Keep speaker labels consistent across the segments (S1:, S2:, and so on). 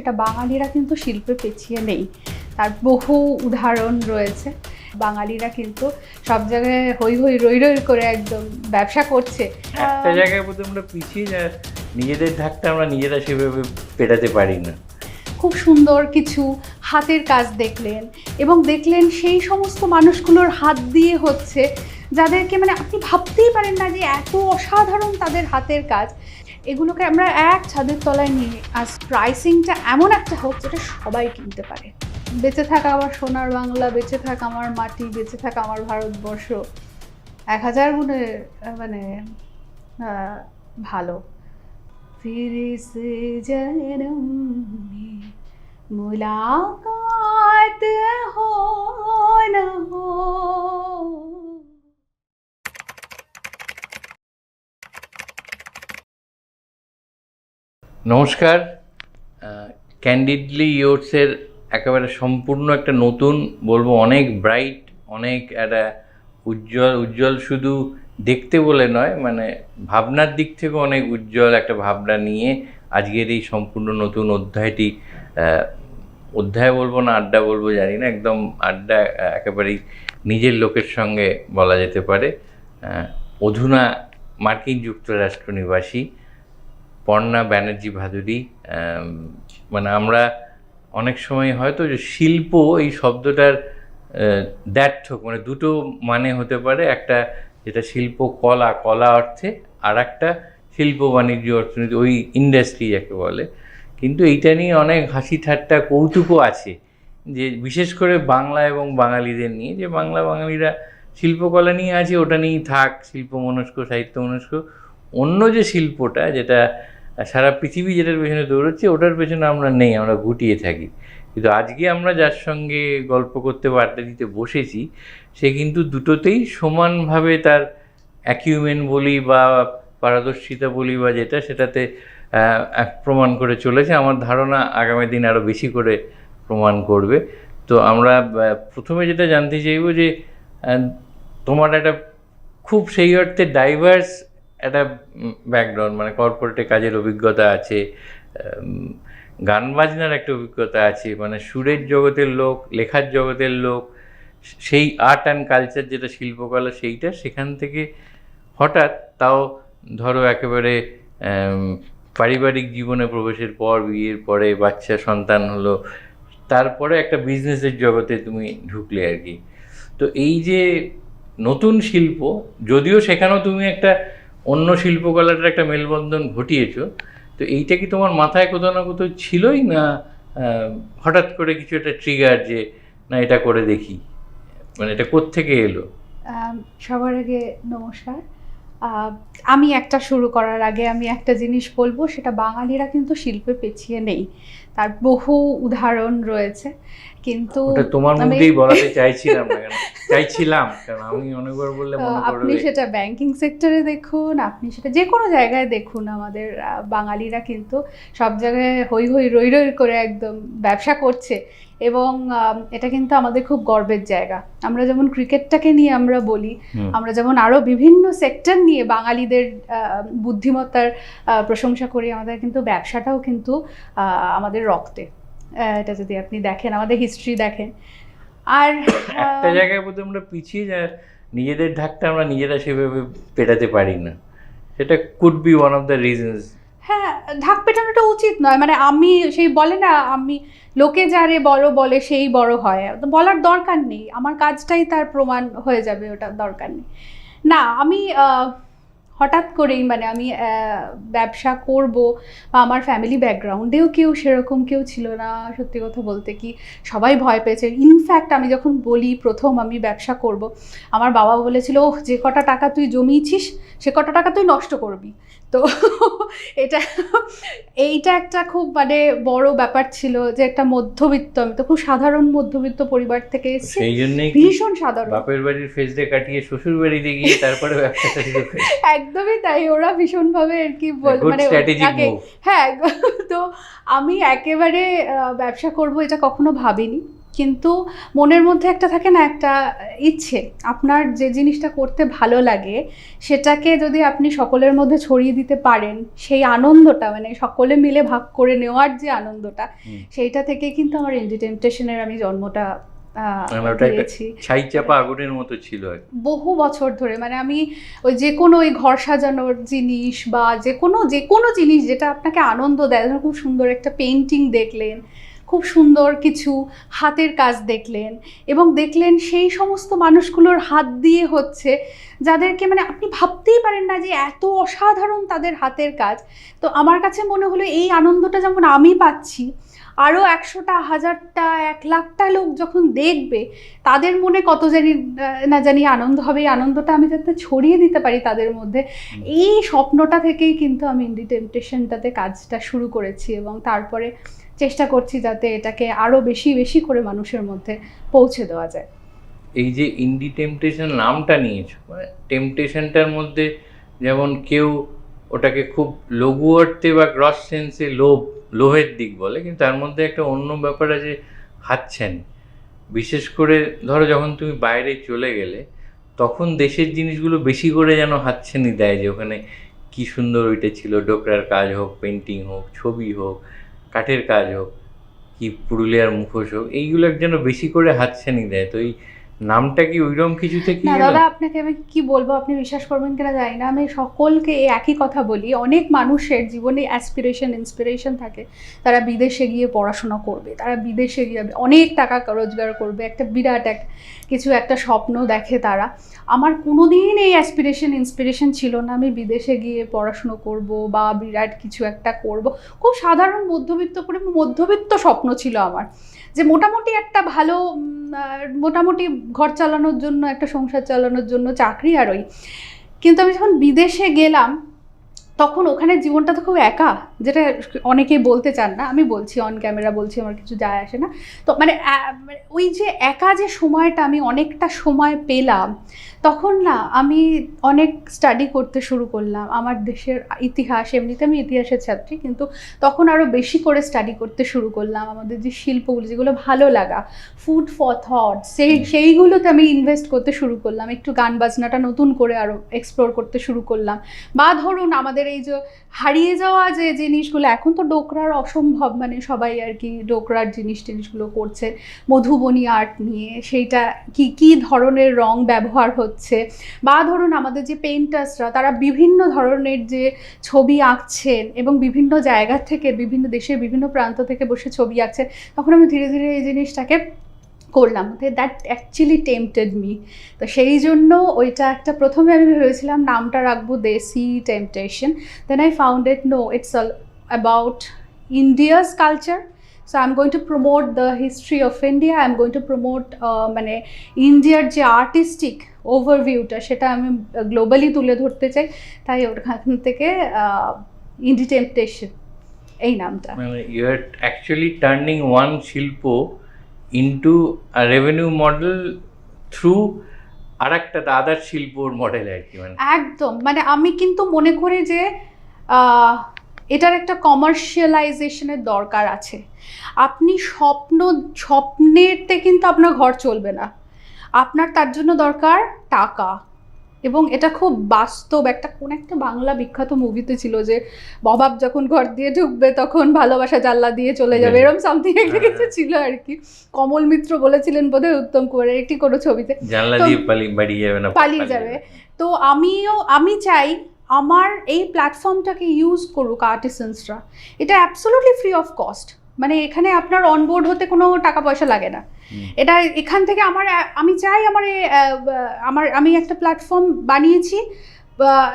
S1: সেটা বাঙালিরা কিন্তু শিল্পে পিছিয়ে নেই, তার বহু উদাহরণ রয়েছে। বাঙালিরা কিন্তু সব জায়গায় হই হই রই রই করে একদম ব্যবসা করছে।
S2: একটা জায়গায় বোধহয় আমরা পিছিয়ে যা নিজেদের ধাকটা আমরা নিজেরা সেভাবে পেটাতে পারি না।
S1: খুব সুন্দর কিছু হাতের কাজ দেখলেন এবং দেখলেন সেই সমস্ত মানুষগুলোর হাত দিয়ে হচ্ছে, যাদেরকে মানে আপনি ভাবতেই পারেন না যে এত অসাধারণ তাদের হাতের কাজ। এগুলোকে আমরা এক ছাদের তলায় নিয়ে আজ প্রাইসিংটা এমন একটা হোক যেটা সবাই কিনতে পারে। বেঁচে থাকা আমার সোনার বাংলা, বেঁচে থাকা আমার মাটি, বেঁচে থাকা আমার ভারতবর্ষ 1000 গুণে মানে ভালো। फिर से जन्म में मुलाकात हो न हो।
S2: নমস্কার, ক্যান্ডিডলি ইয়োর্সের একেবারে সম্পূর্ণ একটা নতুন বলবো, অনেক ব্রাইট, অনেক একটা উজ্জ্বল শুধু দেখতে বলে নয়, মানে ভাবনার দিক থেকে অনেক উজ্জ্বল একটা ভাবনা নিয়ে আজকের এই সম্পূর্ণ নতুন অধ্যায়টি, অধ্যায় বলবো না আড্ডা বলবো জানি না, একদম আড্ডা, একেবারেই নিজের লোকের সঙ্গে বলা যেতে পারে। অধুনা মার্কিন যুক্তরাষ্ট্র নিবাসী পর্ণা ব্যানার্জি ভাদুরী। মানে আমরা অনেক সময় হয়তো যে শিল্প এই শব্দটার দ্ব্যর্থক, মানে দুটো মানে হতে পারে, একটা যেটা শিল্প কলা অর্থে, আর একটা শিল্প বাণিজ্য অর্থনীতি, ওই ইন্ডাস্ট্রি যাকে বলে। কিন্তু এইটা নিয়ে অনেক হাসি ঠাট্টা কৌতুকও আছে, যে বিশেষ করে বাংলা এবং বাঙালিদের নিয়ে, যে বাঙালিরা শিল্পকলা নিয়ে আছে, ওটা নিয়েই থাক, শিল্প মনস্ক, সাহিত্য মনস্ক। অন্য যে শিল্পটা, যেটা সারা পৃথিবী যেটার পেছনে দৌড়চ্ছে, ওটার পেছনে আমরা নেই, আমরা গুটিয়ে থাকি। কিন্তু আজকে আমরা যার সঙ্গে গল্প করতে বা আড্ডা দিতে বসেছি, সে কিন্তু দুটোতেই সমানভাবে তার অ্যাকিউমেন্ট বলি বা পারদর্শিতা বলি বা যেটা, সেটাতে প্রমাণ করে চলেছে। আমার ধারণা আগামী দিন আরও বেশি করে প্রমাণ করবে। তো আমরা প্রথমে যেটা জানতে চাইব যে তোমার একটা খুব সেই অর্থে ডাইভার্স একটা ব্যাকগ্রাউন্ড, মানে কর্পোরেটে কাজের অভিজ্ঞতা আছে, গান বাজনার একটা অভিজ্ঞতা আছে, মানে সুরের জগতের লোক, লেখার জগতের লোক, সেই আর্ট অ্যান্ড কালচার যেটা শিল্পকলা, সেইটা সেখান থেকে হঠাৎ, তাও ধরো একেবারে পারিবারিক জীবনে প্রবেশের পর, বিয়ের পরে বাচ্চা সন্তান হলো, তারপরে একটা বিজনেসের জগতে তুমি ঢুকলে আর কি। তো এই যে নতুন শিল্প, যদিও সেখানেও তুমি একটা অন্য শিল্পকলাটার একটা মেলবন্ধন ঘটিয়েছো, তো এইটা কি তোমার মাথায় কোথাও না কোথাও ছিলই, না হঠাৎ করে কিছু একটা ট্রিগার যে না এটা করে দেখি, মানে এটা কোত্থেকে এলো?
S1: সবার আগে নমস্কার। আমি একটা শুরু করার আগে আমি একটা জিনিস বলবো, সেটা বাঙালিরা কিন্তু শিল্পে পিছিয়ে নেই, তার বহু উদাহরণ রয়েছে। কিন্তু
S2: ওটা তোমার মুখেই বলাতে চাইছিলাম না, কারণ আমি অনেকবার বললে মনে করবে।
S1: আপনি সেটা ব্যাংকিং সেক্টরে দেখুন, আপনি সেটা যে কোনো জায়গায় দেখুন, আমাদের বাঙালিরা কিন্তু সব জায়গায় হই হই রই রই করে একদম ব্যবসা করছে এবং এটা কিন্তু আমাদের খুব গর্বের জায়গা। আমরা যেমন ক্রিকেটটাকে নিয়ে আমরা বলি, আমরা যেমন আরও বিভিন্ন সেক্টর নিয়ে বাঙালিদের বুদ্ধিমত্তার প্রশংসা করি, আমাদের কিন্তু ব্যবসাটাও কিন্তু আমাদের রক্তে। এটা যদি আপনি দেখেন, আমাদের হিস্ট্রি দেখেন। আর
S2: একটা জায়গায় বোধহয় আমরা পিছিয়ে যা নিজেদের ধাকটা আমরা নিজেরা সেভাবে পেটাতে পারি না, সেটা could be one of the reasons.
S1: হ্যাঁ, ঢাক পেটানোটা উচিত নয়, মানে আমি সেই বলে না, আমি লোকে যারে বড় বলে সেই বড় হয়, বলার দরকার নেই, আমার কাজটাই তার প্রমাণ হয়ে যাবে, ওটা দরকার নেই। না, আমি হঠাৎ করেই মানে আমি ব্যবসা করব, আমার ফ্যামিলি ব্যাকগ্রাউন্ডেও সেরকম কেউ ছিল না। সত্যি কথা বলতে কি, সবাই ভয় পেয়েছে। ইনফ্যাক্ট আমি যখন বলি প্রথম আমি ব্যবসা করব, আমার বাবা বলেছিল, ওহ যে কটা টাকা তুই জমিয়েছিস সে কটা টাকা তুই নষ্ট করবি। তো এইটা একটা খুব মানে বড় ব্যাপার ছিল, যে একটা মধ্যবিত্ত, আমি তো খুব সাধারণ মধ্যবিত্ত পরিবার থেকে এসেছি,
S2: সেই জন্যই
S1: ভীষণ সাধারণ,
S2: বাপের বাড়ির ফেস দিয়ে কাটিয়ে শ্বশুর বাড়িতে গিয়ে তারপরে ব্যবসাটা শুরু করে।
S1: একদমই তাই, ওরা ভীষণভাবে আর কি মানে আগে। হ্যাঁ, তো আমি একেবারে ব্যবসা করব এটা কখনো ভাবিনি। কিন্তু মনের মধ্যে একটা থাকে না, একটা ইচ্ছে, আপনার যে জিনিসটা করতে ভালো লাগে সেটাকে যদি আপনি সকলের মধ্যে ছড়িয়ে দিতে পারেন, সেই আনন্দটা মানে সকলে মিলে ভাগ করে নেওয়ার যে আনন্দটা, সেইটা থেকে কিন্তু আমার ইন্ডি টেম্পটেশনের আমি জন্মটা দিয়েছি।
S2: ছাই চাপা আগুনের মতো ছিল
S1: বহু বছর ধরে, মানে আমি ওই যে কোনো ওই ঘর সাজানোর জিনিস বা যে কোনো জিনিস যেটা আপনাকে আনন্দ দেয়, ধরুন খুব সুন্দর একটা পেন্টিং দেখলেন, খুব সুন্দর কিছু হাতের কাজ দেখলেন, এবং দেখলেন সেই সমস্ত মানুষগুলোর হাত দিয়ে হচ্ছে, যাদেরকে মানে আপনি ভাবতেই পারেন না যে এত অসাধারণ তাদের হাতের কাজ। তো আমার কাছে মনে হলো এই আনন্দটা যেমন আমি পাচ্ছি, আরও 100টা, 1000টা, 1,00,000টা লোক যখন দেখবে, তাদের মনে কত না জানি আনন্দ হবে। এই আনন্দটা আমি যাতে ছড়িয়ে দিতে পারি তাদের মধ্যে, এই স্বপ্নটা থেকেই কিন্তু আমি ইন্ডি টেম্পটেশনটাতে কাজটা শুরু করেছি, এবং তারপরে চেষ্টা করছি যাতে এটাকে আরও বেশি বেশি করে মানুষের মধ্যে পৌঁছে দেওয়া যায়।
S2: এই যে ইন্ডি টেম্পটেশন নামটা নিয়েছো, মানে টেম্পটেশনটার মধ্যে যেমন কেউ ওটাকে খুব লঘু অর্থে বা গ্রস সেন্সে লোভের দিক বলে, কিন্তু তার মধ্যে একটা অন্য ব্যাপার আছে, হাতছানি। বিশেষ করে ধরো যখন তুমি বাইরে চলে গেলে, তখন দেশের জিনিসগুলো বেশি করে যেন হাতছানি দেয়, যে ওখানে কী সুন্দর ওইটা ছিল, ডোকরার কাজ হোক, পেন্টিং হোক, ছবি হোক, কাঠের কাজ হোক, কি পুরুলিয়ার মুখোশ হোক, এইগুলো যেন বেশি করে হাতছানি দেয়। তো এই নামটা কি ওইরকম কিছু থেকে?
S1: না দাদা, আপনাকে আমি কি বলবো, আপনি বিশ্বাস করবেন কিনা জানি না, আমি সকলকে এই একই কথা বলি, অনেক মানুষের জীবনে অ্যাসপিরেশন, ইন্সপিরেশন থাকে, তারা বিদেশে গিয়ে পড়াশোনা করবে, তারা বিদেশে গিয়ে অনেক টাকা রোজগার করবে, একটা বিরাট একটা স্বপ্ন দেখে তারা। আমার কোনোদিন এই অ্যাসপিরেশন, ইন্সপিরেশন ছিল না আমি বিদেশে গিয়ে পড়াশুনো করব বা বিরাট কিছু একটা করব। খুব সাধারণ মধ্যবিত্ত স্বপ্ন ছিল আমার, যে মোটামুটি একটা ভালো মোটামুটি ঘর চালানোর জন্য, একটা সংসার চালানোর জন্য চাকরি আর ওই। কিন্তু আমি যখন বিদেশে গেলাম, তখন ওখানে জীবনটা তো খুব একা, যেটা অনেকেই বলতে চান না, আমি বলছি অন ক্যামেরা, বলছি আমার কিছু যায় আসে না। তো মানে ওই যে একা যে সময়টা আমি অনেকটা সময় পেলাম, তখন না আমি অনেক স্টাডি করতে শুরু করলাম আমার দেশের ইতিহাস। এমনিতে আমি ইতিহাসের ছাত্রী, কিন্তু তখন আরও বেশি করে স্টাডি করতে শুরু করলাম আমাদের যে শিল্পগুলো, যেগুলো ভালো লাগা, ফুড ফর থট, সেইগুলোতে আমি ইনভেস্ট করতে শুরু করলাম। একটু গান বাজনাটা নতুন করে আরও এক্সপ্লোর করতে শুরু করলাম। বা ধরুন আমাদের এই যে হারিয়ে যাওয়া যে জিনিসগুলো, এখন তো ডোকরার অসম্ভব, মানে সবাই আর কি ডোকরার জিনিসগুলো করছে, মধুবনী আর্ট নিয়ে, সেইটা কি ধরনের রং ব্যবহার হচ্ছে। বা ধরুন আমাদের যে পেইন্টার্সরা, তারা বিভিন্ন ধরনের যে ছবি আঁকছেন এবং বিভিন্ন জায়গা থেকে, বিভিন্ন দেশের বিভিন্ন প্রান্ত থেকে বসে ছবি আঁকছেন, তখন আমি ধীরে ধীরে এই জিনিসটাকে করলাম, দ্যাট অ্যাকচুয়ালি টেম্পটেড মি। তো সেই জন্য ওইটা একটা, প্রথমে আমি ভেবেছিলাম নামটা রাখবো desi temptation, then I found it no, it's all about India's culture. So I am going to promote the history of India, I am going to promote মানে ইন্ডিয়ার যে আর্টিস্টিক ওভারভিউটা, সেটা আমি গ্লোবালি তুলে ধরতে চাই। তাই ওখান থেকে ইন্ডি টেম্পটেশন এই নামটা।
S2: মানে you are actually turning one শিল্প into a revenue model through আরেকটা আদার শিল্পর মডেল আর কি। মানে
S1: একদম, মানে আমি কিন্তু মনে করি যে এটার একটা কমার্শিয়ালাইজেশনের দরকার আছে। আপনি স্বপ্নেরতে কিন্তু আপনার ঘর চলবে না, আপনার তার জন্য দরকার টাকা। এবং এটা খুব বাস্তব, কোন একটা বাংলা বিখ্যাত মুভিতে ছিল যে অভাব যখন ঘর দিয়ে ঢুকবে তখন ভালোবাসা জানলা দিয়ে চলে যাবে, এরকম সামথিং একটা কিছু ছিল আর কি। কমল মিত্র বলেছিলেন বোধহয় উত্তম কুমারের একটি কোনো ছবিতে,
S2: জানলা দিয়ে পালিয়ে যাবে।
S1: তো আমি চাই আমার এই প্ল্যাটফর্মটাকে ইউজ করুক আর্টিসানসরা। এটা অ্যাবসোলুটলি ফ্রি অফ কস্ট, মানে এখানে আপনার অনবোর্ড হতে কোনো টাকা পয়সা লাগে না। এটা এখান থেকে আমি চাই আমি একটা প্ল্যাটফর্ম বানিয়েছি,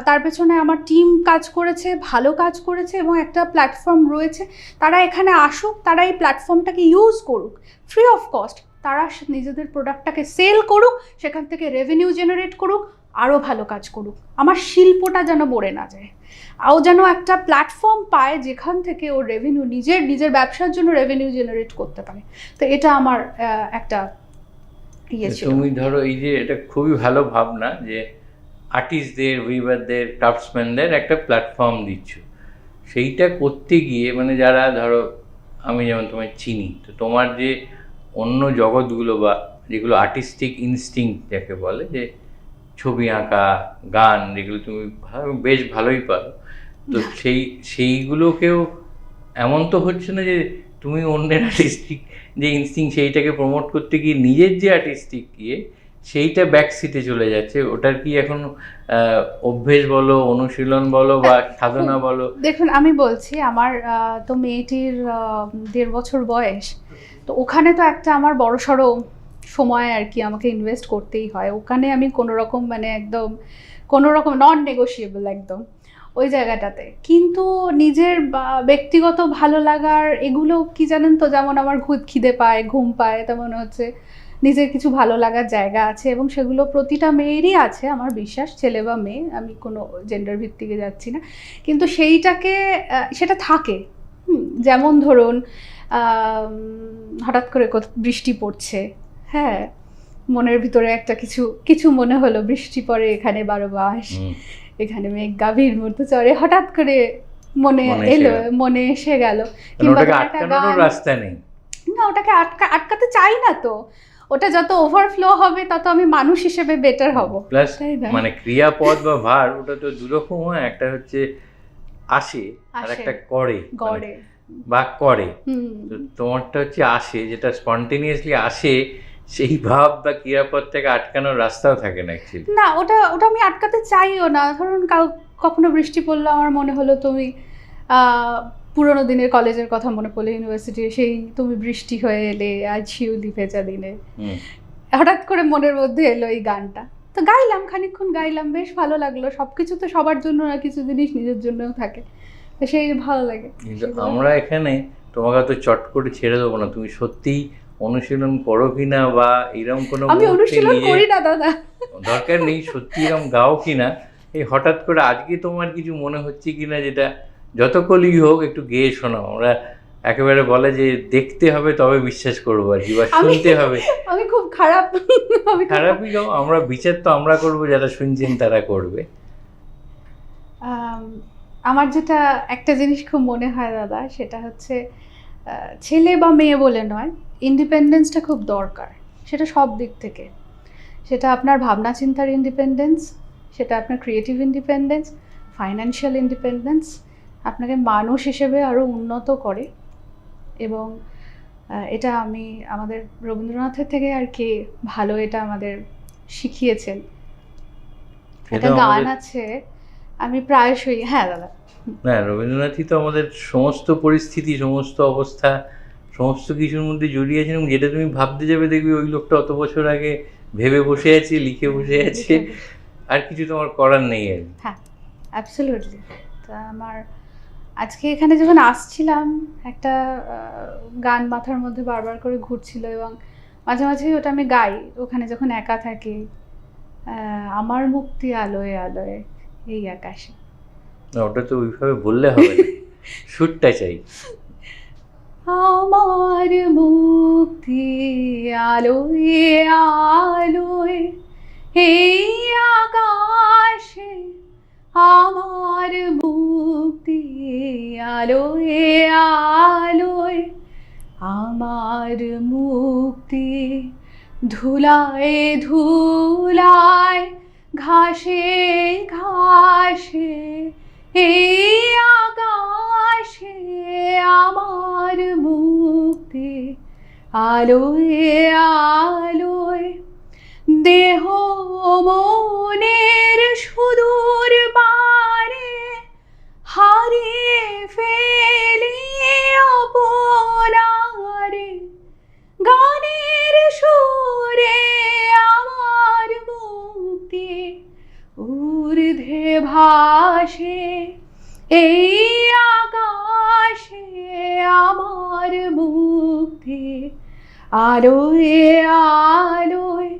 S1: তার পেছনে আমার টিম কাজ করেছে, ভালো কাজ করেছে, এবং একটা প্ল্যাটফর্ম রয়েছে। তারা এখানে আসুক, তারা এই প্ল্যাটফর্মটাকে ইউজ করুক ফ্রি অফ কস্ট, তারা নিজেদের প্রোডাক্টটাকে সেল করুক, সেখান থেকে রেভিনিউ জেনারেট করুক, আরও ভালো কাজ করুক। আমার শিল্পটা যেন মরে না যায়, ও যেন একটা প্ল্যাটফর্ম পায় যেখান থেকে ও রেভিনিউ নিজের ব্যবসার জন্য রেভিনিউ জেনারেট করতে পারে। তো এটা আমার একটা ছিল।
S2: তুমি ধরো এই যে এটা খুবই ভালো ভাবনা, যে আর্টিস্টদের, উইভারদের, ক্রাফটসম্যানদের একটা প্ল্যাটফর্ম দিচ্ছ। সেইটা করতে গিয়ে মানে যারা ধরো, আমি যেমন তোমায় চিনি, তো তোমার যে অন্য জগৎগুলো বা যেগুলো আর্টিস্টিক ইনস্টিংক্ট যাকে বলে, যে ছবি আঁকা, গান, যেগুলো তুমি বেশ ভালোই পারো, তো সেইগুলোকেও এমন তো হচ্ছে না যে তুমি অন্যের আর্টিস্টিক যে ইনস্টিংক্ট সেইটাকে প্রমোট করতে গিয়ে নিজের যে আর্টিস্টিক সেইটা ব্যাক সিটে চলে যাচ্ছে? ওটার কি এখন অভ্যেস বলো, অনুশীলন বলো বা সাধনা বলো?
S1: দেখুন, আমি বলছি আমার তো মেয়েটির 1.5 বছর বয়স, তো ওখানে তো একটা আমার বড়সড় সময় আর কি আমাকে ইনভেস্ট করতেই হয়। ওখানে আমি কোনো রকম মানে একদম কোনো রকম নন নেগোশিয়েবল একদম ওই জায়গাটাতে। কিন্তু নিজের ব্যক্তিগত ভালো লাগার এগুলো কি জানেন তো, যেমন আমার খিদে পায়, ঘুম পায়, তেমন হচ্ছে নিজের কিছু ভালো লাগার জায়গা আছে, এবং সেগুলো প্রতিটা মেয়েরই আছে আমার বিশ্বাস, ছেলে বা মেয়ে, আমি কোনো জেন্ডার ভিত্তিকে যাচ্ছি না। কিন্তু সেইটাকে সেটা থাকে। যেমন ধরুন হঠাৎ করে বৃষ্টি পড়ছে, হ্যাঁ, মনের ভিতরে একটা কিছু কিছু মনে হলো, বৃষ্টি পড়ে এখানে 12 মাস, এখানে মেঘ গাভীর মধ্যে চড়ে, হঠাৎ করে মনে এলো, মনে এসে গেল।
S2: কিংবা রাস্তা নেই
S1: না, ওটাকে আটকাতে চাই না তো, ওটা যত ওভারফ্লো হবে তত আমি মানুষ হিসেবে বেটার হব।
S2: প্লাস মানে ক্রিয়াপদ বা ভার ওটা তো দুরকম হয়, একটা হচ্ছে আসে আর একটা করে বা করে। তোমারটা হচ্ছে আসে, যেটা স্পন্টেনিয়াসলি আসে, সেই ভাব বা ক্রিয়াপদটাকে আটকানোর রাস্তাও থাকে না অ্যাকচুয়ালি।
S1: না, ওটা আমি আটকাতে চাইও না। ধরুন কখনো বৃষ্টি পড়লো, আমার মনে হলো তুমি পুরোনো দিনের কলেজের কথা মনে পড়লো, ইউনিভার্সিটির, সেই তুমি বৃষ্টি হয়ে এলে আজ শিউলি ভেজা দিনে, হঠাৎ করে মনের মধ্যে এলো এই গানটা, তো গাইলাম, খানিকক্ষণ গাইলাম, বেশ ভালো লাগলো। সবকিছু তো সবার জন্য না, কিছু জিনিস নিজের জন্যও থাকে, তো সেই ভালো লাগে।
S2: আমরা এখানে তোমাকে তো চট করে ছেড়ে দেবো না, তুমি সত্যিই অনুশীলন করো কিনা বা এরকম কোনো,
S1: আমি অনুশীলন করি না দাদা,
S2: দরকার নেই, সত্যি এরকম গাও কিনা, এই হঠাৎ করে আজকে তোমার কিছু মনে হচ্ছে কিনা, যেটা যত কলি হোক একটু গেয়ে শোনাও। আমরা একেবারে বলে যে দেখতে হবে তবে বিশ্বাস করবো আর কি, বা শুনতে হবে।
S1: আমি খুব
S2: খারাপই গাও, আমরা বিচার তো আমরা করবো, যারা শুনছেন তারা করবে।
S1: আমার যেটা একটা জিনিস খুব মনে হয় দাদা, সেটা হচ্ছে ছেলে বা মেয়ে বলে নয়, ইন্ডিপেন্ডেন্সটা খুব দরকার। সেটা সব দিক থেকে, সেটা আপনার ভাবনা চিন্তার ইন্ডিপেন্ডেন্স, সেটা আপনার ক্রিয়েটিভ ইন্ডিপেন্ডেন্স, ফাইন্যান্সিয়াল ইন্ডিপেন্ডেন্স, আপনাকে মানুষ হিসেবে আরও উন্নত করে। এবং এটা আমি আমাদের রবীন্দ্রনাথের থেকে আর কি ভালো এটা আমাদের শিখিয়েছেন। একটা গান আছে, আমি প্রায়শই, হ্যাঁ দাদা,
S2: না, রবীন্দ্রনাথই তো আমাদের সমস্ত পরিস্থিতি, সমস্ত অবস্থা, সমস্ত কিছুর মধ্যে জড়িয়ে আছেন, এবং যেটা তুমি ভাবতে যাবে দেখবি ওই লোকটা অত বছর আগে ভেবে বসে আছে, লিখে বসে আছে, আর কিছু তোমার করার নেই আর।
S1: হ্যাঁ, অ্যাবসলিউটলি। তা আমার আজকে এখানে যখন আসছিলাম, একটা গান মাথার মধ্যে বারবার করে ঘুরছিল, এবং মাঝে মাঝে ওটা আমি গাই ওখানে যখন একা থাকি, আমার মুক্তি আলোয় আলোয় এই আকাশে।
S2: ওটা তো ওইভাবে বললে হবে না, সুরটা চাই।
S1: আমার মুক্তি আলোয় আলোয় এই আকাশে, আমার মুক্তি আলোয় আলোয়, আমার মুক্তি ধুলায় ধুলায়, ঘাসে ঘাসে এই আকাশে, আমার মুক্তি আলোয় আলোয়, দেহ মনের সুদূর পারে হারিয়ে ফেলি আপনারে, গানের সুরে আমার মুক্তি ঊর্ধ্বে ভাসে এই আকাশে, আমার মুক্তি আলোয় আলোয়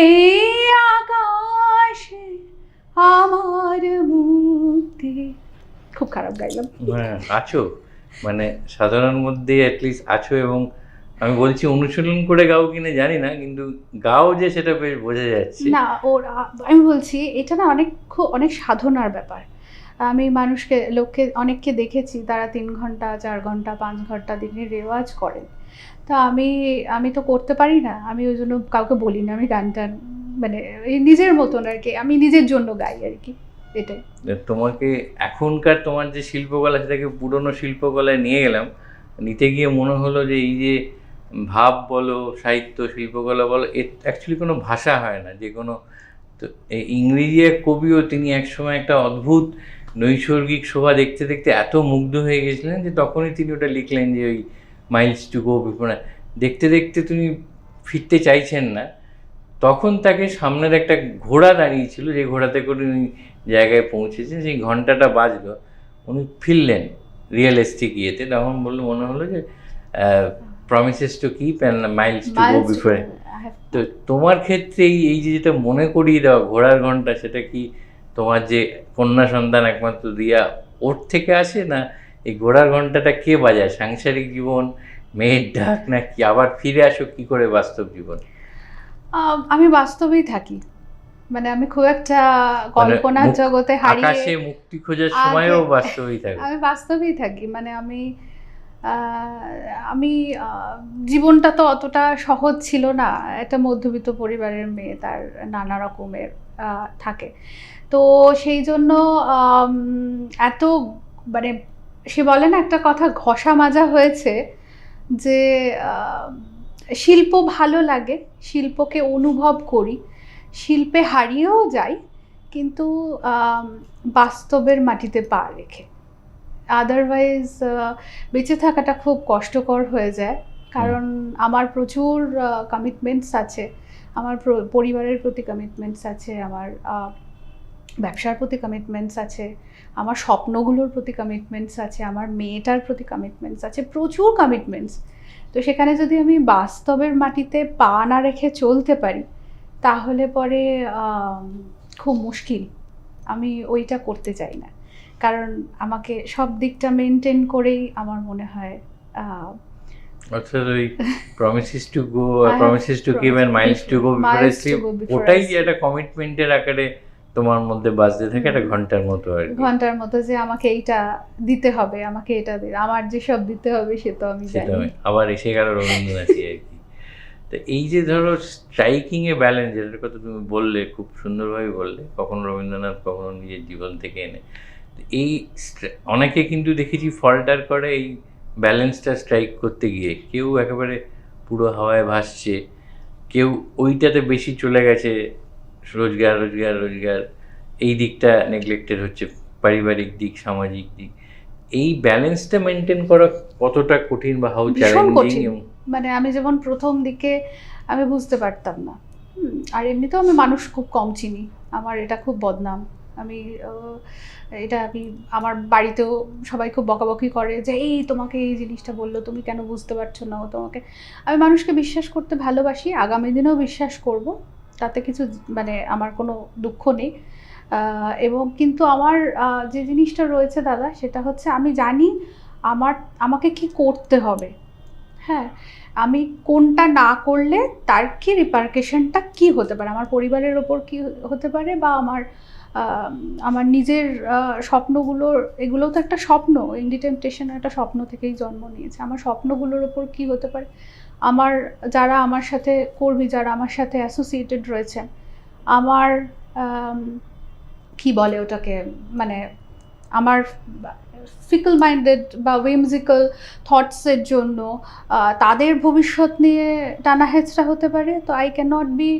S1: এই আকাশে, আমার মুক্তি। খুব খারাপ গাইলাম।
S2: হ্যাঁ, আছো, মানে সাধারণ মধ্যে অ্যাটলিস্ট আছো, এবং আমি বলছি অনুশীলন করে গাও কিনা জানি না, কিন্তু গাও যে সেটা বেশ বোঝা যাচ্ছে।
S1: না, আমি বলছি এটা না অনেক সাধনার ব্যাপার। আমি লোককে অনেককে দেখেছি তারা 3 ঘন্টা 4 ঘন্টা 5 ঘন্টা দিনে রেওয়াজ করেন। তো আমি তো করতে পারি না, আমি ওই জন্য কাউকে বলি না আমি গান টান, মানে এই নিজের মতন আর কি, আমি নিজের জন্য গাই আর কি, এটাই।
S2: তোমাকে এখনকার তোমার যে শিল্পকলা, সেটাকে পুরনো শিল্পকলায় নিয়ে গেলাম, নিতে গিয়ে মনে হলো যে এই যে ভাব বলো, সাহিত্য, শিল্পকলা বলো, এর অ্যাকচুয়ালি কোনো ভাষা হয় না। যে কোনো তো ইংরেজি এক কবিও তিনি একসময় একটা অদ্ভুত নৈসর্গিক শোভা দেখতে দেখতে এত মুগ্ধ হয়ে গেছিলেন যে তখনই তিনি ওটা লিখলেন যে ওই মাইলস টু গো বিফোর, দেখতে দেখতে তিনি ফিরতে চাইছেন না। তখন তাকে সামনের একটা ঘোড়া দাঁড়িয়েছিল, যে ঘোড়াতে করে উনি জায়গায় পৌঁছেছেন, সেই ঘন্টাটা বাজলো, উনি ফিরলেন রিয়েলিস্টিক ইয়েতে। তখন মনে হলো যে promises to keep and Miles to go before. তো তোমার ক্ষেত্রে এই যে যেটা মনে করিয়ে দেওয়া ঘোড়ার ঘন্টা, সেটা কি তোমার যে কন্যা সন্তান একমাত্র রিয়া, ওর থেকে আসে, না এই ঘোড়ার ঘন্টাটা কে বাজায়? সাংসারিক জীবন, মেয়ের ডাক, না কি আবার ফিরে আসো কি করে বাস্তব জীবন?
S1: আমি বাস্তবেই থাকি, মানে আমি খুব একটা কল্পনার জগতে হারিয়ে
S2: আকাশে মুক্তি খোঁজার সময়ও বাস্তবেই থাকি।
S1: আমি বাস্তবেই থাকি, মানে আমি জীবনটা তো অতটা সহজ ছিল না, একটা মধ্যবিত্ত পরিবারের মেয়ে, তার নানা রকমের থাকে। তো সেই জন্য এত, মানে সে বলে না একটা কথা, ঘষা মাজা হয়েছে যে শিল্প ভালো লাগে, শিল্পকে অনুভব করি, শিল্পে হারিয়েও যাই, কিন্তু বাস্তবের মাটিতে পা রেখে। আদারওয়াইজ বেঁচে থাকাটা খুব কষ্টকর হয়ে যায়, কারণ আমার প্রচুর কমিটমেন্টস আছে, আমার পরিবারের প্রতি কমিটমেন্টস আছে, আমার ব্যবসার প্রতি কমিটমেন্টস আছে, আমার স্বপ্নগুলোর প্রতি কমিটমেন্টস আছে, আমার মেয়েটার প্রতি কমিটমেন্টস আছে, প্রচুর কমিটমেন্টস। তো সেখানে যদি আমি বাস্তবের মাটিতে পা না রেখে চলতে পারি, তাহলে পরে খুব মুশকিল। আমি ওইটা করতে চাই না, কারণ আমাকে সব দিকটা মেনটেন করেই আমার মনে হয়
S2: অর্থাৎ ওই promises to go, promises to keep and miles to go before sleep, ওটাই যে একটা কমিটমেন্টের আকারে তোমার মধ্যে বাজতে থাকে, একটা ঘন্টার মতো আর কি।
S1: ঘন্টার মতো যে আমাকে এইটা দিতে হবে, আমাকে এটা দিতে, আমার যে সব দিতে হবে সে তো আমি জানি।
S2: আবার এসে গেল রবীন্দ্রনাথই আর কি। তো এই যে ধরো স্ট্রাইকিং এ ব্যালেন্স, যেটার কথা তুমি বললে, খুব সুন্দরভাবে বললে, কখনো রবীন্দ্রনাথ কখনো নিজের জীবন থেকে এনে, এই অনেকে কিন্তু দেখেছি ফল্টার করে এই ব্যালেন্সটা স্ট্রাইক করতে গিয়ে। কেউ একেবারে পুরো হাওয়ায় ভাসছে, কেউ ওইটাতে বেশি চলে গেছে, রোজগার রোজগার রোজগার, এই দিকটা নেগলেক্টেড হচ্ছে, পারিবারিক দিক, সামাজিক দিক। এই ব্যালেন্সটা মেনটেন করা কতটা কঠিন বা হাউ চ্যালেঞ্জিং?
S1: মানে আমি যেমন প্রথম দিকে আমি বুঝতে পারতাম না, আর এমনিতেও আমি মানুষ খুব কম চিনি, আমার এটা খুব বদনাম। আমি আমার বাড়িতেও সবাই খুব বকাবকি করে যে এই তোমাকে এই জিনিসটা বললো, তুমি কেন বুঝতে পারছো না, তোমাকে। আমি মানুষকে বিশ্বাস করতে ভালোবাসি, আগামী দিনেও বিশ্বাস করব, তাতে কিছু মানে আমার কোনো দুঃখ নেই। এবং কিন্তু আমার যে জিনিসটা রয়েছে দাদা, সেটা হচ্ছে আমি জানি আমাকে কি করতে হবে। হ্যাঁ, আমি কোনটা না করলে তার কি রিপারকেশনটা কি হতে পারে, আমার পরিবারের ওপর কি হতে পারে, বা আমার নিজের স্বপ্নগুলোর, এগুলোও তো একটা স্বপ্ন, ইন্ডি টেম্পটেশন একটা স্বপ্ন থেকেই জন্ম নিয়েছে, আমার স্বপ্নগুলোর ওপর কি হতে পারে, আমার যারা আমার সাথে কর্মী, যারা আমার সাথে অ্যাসোসিয়েটেড রয়েছেন, আমার কি বলে ওটাকে, মানে আমার ফিকল মাইন্ডেড বা উইমজিক্যাল থটসের জন্য তাদের ভবিষ্যৎ নিয়ে টানা হেঁচড়া হতে পারে। তো I can not be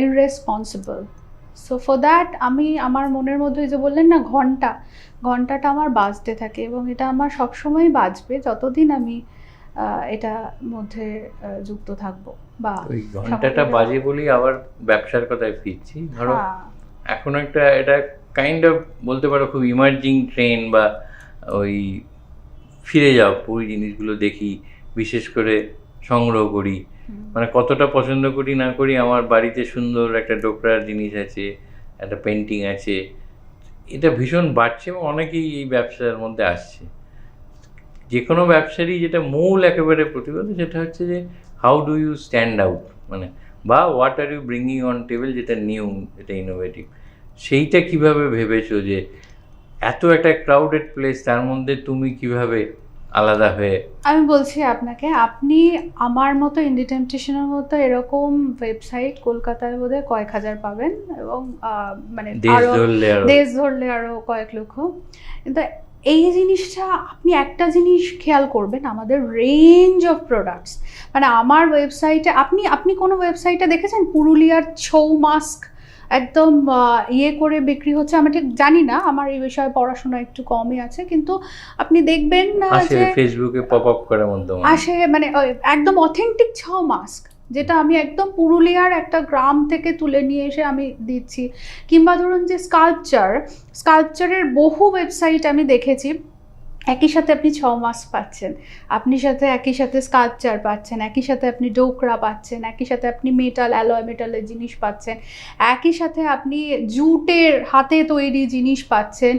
S1: irresponsible. So for that আমি আমার মনের মধ্যে, যে বললেন না ঘন্টাটা আমার বাজতে থাকে, এবং এটা আমার সবসময় বাজবে যতদিন আমি এটা মধ্যে যুক্ত থাকবো। বা
S2: ওই ঘন্টাটা বাজে বলেই আবার ব্যবসার কথায় ফিরছি। ধরো এখন একটা, এটা কাইন্ড অফ বলতে পারো খুব ইমার্জিং ট্রেন্ড, বা ওই ফিরে যাও ওই জিনিসগুলো দেখি, বিশেষ করে সংগ্রহ করি, মানে কতটা পছন্দ করি না করি, আমার বাড়িতে সুন্দর একটা ডোকরার জিনিস আছে, একটা পেন্টিং আছে, এটা ভীষণ বাড়ছে এবং অনেকেই এই ব্যবসার মধ্যে আসছে। যে কোনো ব্যবসারই যেটা মূল একেবারে প্রতিবাদ, সেটা হচ্ছে যে how do you stand out, মানে বা what are you bringing on table, যেটা নিউ, যেটা ইনোভেটিভ, সেইটা কিভাবে ভেবেছো যে এত একটা ক্রাউডেড প্লেস, তার মধ্যে তুমি কিভাবে আলাদা হয়ে?
S1: আমি বলছি আপনাকে, আপনি আমার মতো ইন্ডি টেম্পটেশনের মতো এরকম ওয়েবসাইট কলকাতায় বোধহয় কয়েক হাজার পাবেন, এবং মানে দেশ ধরলে আরো কয়েক লক্ষ। কিন্তু এই জিনিসটা আপনি একটা জিনিস খেয়াল করবেন, আমাদের রেঞ্জ অফ প্রোডাক্টস, মানে আমার ওয়েবসাইটে আপনি কোনো ওয়েবসাইটে দেখেছেন পুরুলিয়ার ছৌ মাস্ক একদম করে বিক্রি হচ্ছে? আমি ঠিক জানি না, আমার এই বিষয়ে পড়াশোনা একটু কমই আছে, কিন্তু আপনি দেখবেন
S2: যে ফেসবুকে পপ আপ করে মধ্যে
S1: আসে, মানে একদম অথেন্টিক ছৌ মাস্ক, যেটা আমি একদম পুরুলিয়ার একটা গ্রাম থেকে তুলে নিয়ে এসে আমি দিচ্ছি। কিংবা ধরুন যে স্কাল্পচারের বহু ওয়েবসাইট আমি দেখেছি, একই সাথে আপনি ছৌ মাস্ক পাচ্ছেন, একই সাথে স্কাল্পচার পাচ্ছেন, একই সাথে আপনি ডোকরা পাচ্ছেন, একই সাথে আপনি অ্যালয় মেটালের জিনিস পাচ্ছেন, একই সাথে আপনি জুটের হাতে তৈরি জিনিস পাচ্ছেন,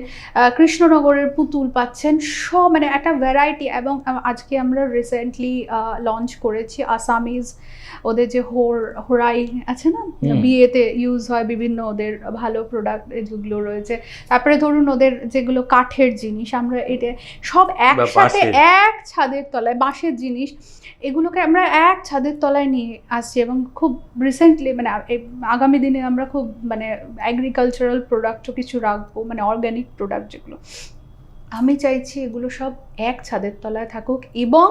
S1: কৃষ্ণনগরের পুতুল পাচ্ছেন, সব মানে একটা ভ্যারাইটি। এবং আজকে আমরা রিসেন্টলি লঞ্চ করেছি আসামিজ, ওদের যে হোরাই আছে না, বিয়েতে ইউজ হয় বিভিন্ন ওদের ভালো প্রোডাক্ট যেগুলো রয়েছে। তারপরে ধরুন ওদের যেগুলো কাঠের জিনিস, আমরা এটা সব একসাথে এক ছাদের তলায়, বাঁশের জিনিস, এগুলোকে আমরা এক ছাদের তলায় নিয়ে আসছি। এবং খুব রিসেন্টলি মানে আগামী দিনে আমরা খুব মানে এগ্রিকালচারাল প্রোডাক্টও কিছু রাখবো, মানে অর্গ্যানিক প্রোডাক্ট যেগুলো। আমি চাইছি এগুলো সব এক ছাদের তলায় থাকুক, এবং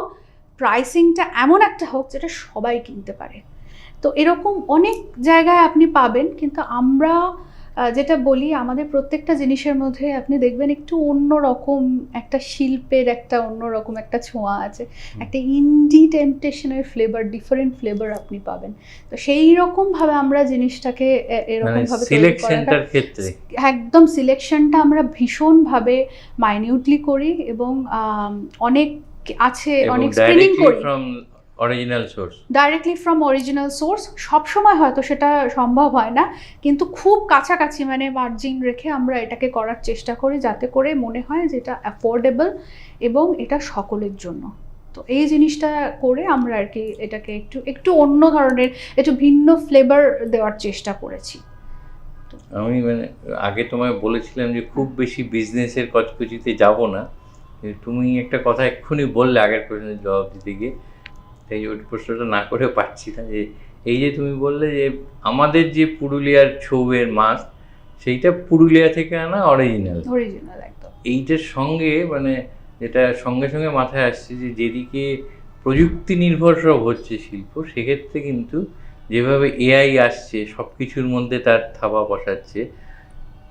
S1: প্রাইসিংটা এমন একটা হোক যেটা সবাই কিনতে পারে। তো এরকম অনেক জায়গায় আপনি পাবেন, কিন্তু আমরা যেটা বলি, আমাদের প্রত্যেকটা জিনিসের মধ্যে আপনি দেখবেন একটু অন্যরকম একটা শিল্পের একটা অন্যরকম একটা ছোঁয়া আছে, একটা ইন্ডি টেম্পটেশনের ফ্লেভার, ডিফারেন্ট ফ্লেভার আপনি পাবেন। তো সেই রকমভাবে আমরা জিনিসটাকে এরকমভাবে
S2: সিলেকশনটার ক্ষেত্রে
S1: একদম সিলেকশনটা আমরা ভীষণভাবে মাইনিউটলি করি, এবং অনেক আছে, অনেক স্ক্রিনিং করি ডাইরেক্টলি ফ্রম অরিজিনাল সোর্স। সবসময় হয়তো সেটা সম্ভব হয় না, কিন্তু খুব কাছাকাছি মানে মার্জিন রেখে আমরা এটাকে করার চেষ্টা করি, যাতে করে মনে হয় যে এটা অ্যাফোর্ডেবল এবং এটা সকলের জন্য। তো এই জিনিসটা করে আমরা আর কি এটাকে একটু অন্য ধরনের, একটু ভিন্ন ফ্লেভার দেওয়ার চেষ্টা করেছি।
S2: আমি মানে আগে তোমায় বলেছিলাম যে খুব বেশি বিজনেসের কচকচিতে যাব না, তুমি একটা কথা এক্ষুনি বললে আগের প্রশ্নের জবাব দিতে গিয়ে, তাই ওই প্রশ্নটা না করে পাচ্ছি না। যে এই যে তুমি বললে যে আমাদের যে পুরুলিয়ার ছৌয়ের মাছ, সেইটা পুরুলিয়া থেকে আনা অরিজিনাল
S1: একদম।
S2: এইটার সঙ্গে মানে যেটা সঙ্গে সঙ্গে মাথায় আসছে যে যেদিকে প্রযুক্তি নির্ভর সব হচ্ছে শিল্প, সেক্ষেত্রে কিন্তু যেভাবে এআই আসছে সব কিছুর মধ্যে তার থাবা বসাচ্ছে,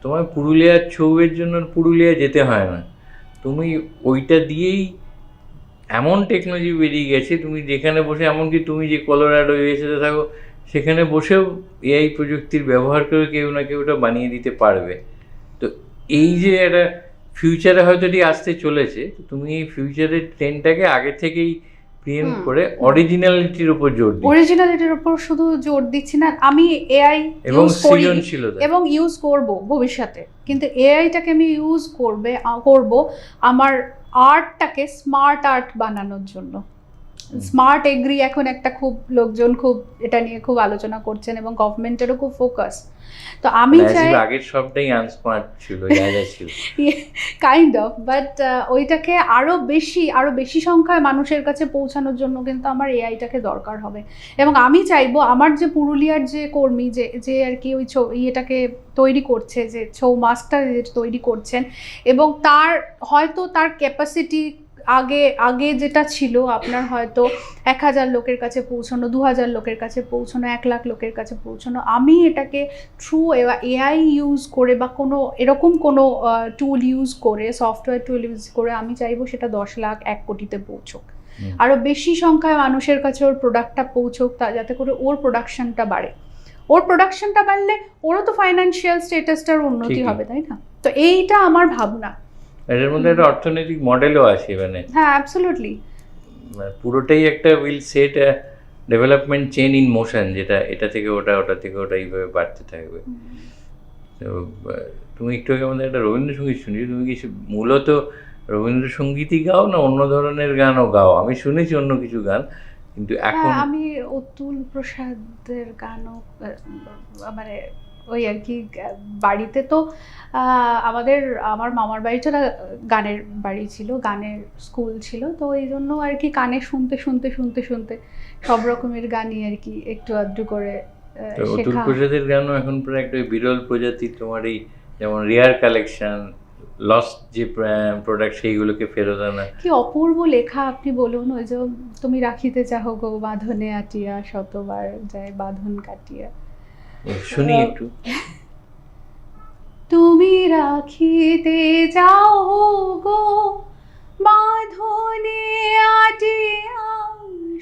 S2: তোমার পুরুলিয়ার ছৌয়ের জন্য পুরুলিয়া যেতে হয় না, তুমি ওইটা দিয়েই এমন টেকনোলজি বেরিয়ে গেছে, তুমি যেখানে বসে, এমনকি তুমি যে কলোরাডো ইউএসএতে থাকো সেখানে বসেও এআই প্রযুক্তির ব্যবহার করে কেউ না কেউ ওটা বানিয়ে দিতে পারবে। তো এই যে একটা ফিউচারে হয়তো এটি আসতে চলেছে, তুমি এই ফিউচারের ট্রেন্ডটাকে আগে থেকেই প্রিএম্প করে অরিজিনালিটির উপর জোর দিচ্ছি।
S1: অরিজিনালিটির উপর শুধু জোর দিচ্ছি না, আমি এআই
S2: এবং সৃজনশীলতা
S1: এবং ইউজ করব ভবিষ্যতে, কিন্তু এআইটাকে আমি ইউজ করব আমার আর্টটাকে স্মার্ট আর্ট বানানোর জন্য। স্মার্ট এগ্রি এখন একটা খুব লোকজন খুব এটা নিয়ে খুব আলোচনা করছেন, এবং গভর্নমেন্টেরও খুব ফোকাস। তো আমি চাই,
S2: আগের সবটাই আনস্মার্ট ছিল, ছিল
S1: কাইন্ড অফ, বাট ওইটাকে আরো বেশি সংখ্যায় মানুষের কাছে পৌঁছানোর জন্য কিন্তু আমার এআইটাকে দরকার হবে। এবং আমি চাইবো আমার যে পুরুলিয়ার যে কর্মী যে আর কি ওই ইয়েটাকে তৈরি করছে, যে ছৌ মাস্কটা তৈরি করছেন, এবং তার ক্যাপাসিটি আগে যেটা ছিল আপনার হয়তো 1000 লোকের কাছে পৌঁছানো, 2000 লোকের কাছে পৌঁছানো, 1 লাখ লোকের কাছে পৌঁছানো, আমি এটাকে থ্রু এআই ইউজ করে বা এরকম কোনো টুল ইউজ করে, সফটওয়্যার টুল ইউজ করে, আমি চাইবো সেটা 10 লাখ 1 কোটিতে পৌঁছোক, আরও বেশি সংখ্যায় মানুষের কাছে ওর প্রোডাক্টটা পৌঁছোক, যাতে করে ওর প্রোডাকশনটা বাড়ে। ওর প্রোডাকশনটা বাড়লে ওরও তো ফাইন্যান্সিয়াল স্ট্যাটাসটার উন্নতি হবে, তাই না? তো এইটা আমার ভাবনা।
S2: এর মধ্যে একটা অর্থনৈতিক মডেলও আছে, মানে
S1: হ্যাঁ অ্যাবসলিউটলি,
S2: পুরোটাই একটা will set development chain in motion, যেটা এটা থেকে ওটা, ওটা থেকে ওটা, এইভাবে বাড়তে থাকবে। তো তুমি একটু আগে আমাদের একটা রবীন্দ্রসঙ্গীত শুনি, তুমি কি মূলত রবীন্দ্রসঙ্গীতই গাও না অন্য ধরনের গানও গাও? আমি শুনেছি অন্য কিছু গান, কিন্তু এখন
S1: আমি অতুল প্রসাদের গানও মানে ওই আর কি বাড়িতে তো আমার মামার বাড়িটা গানের বাড়ি ছিল, গানের স্কুল ছিল, তো এই জন্য আর কি কানে শুনতে শুনতে শুনতে শুনতে সব রকমের গানই আর কি একটু আধটু করে
S2: তো অতুল
S1: শেখা।
S2: প্রজাতির গানও এখন প্রায় একটা বিরল প্রজাতি, তোমার এই যেমন রেয়ার কালেকশন, লস্ট যে প্রোডাক্ট সেইগুলোকে ফেরত আনা।
S1: কি অপূর্ব লেখা আপনি বলুন, ওই যে তুমি রাখিতে চাহ গো বাঁধনে আটিয়া, শতবার যায় বাঁধন কাটিয়া।
S2: শুনি একটু।
S1: তুমি রাখিতে যাও গো বাঁধনে আটিয়া,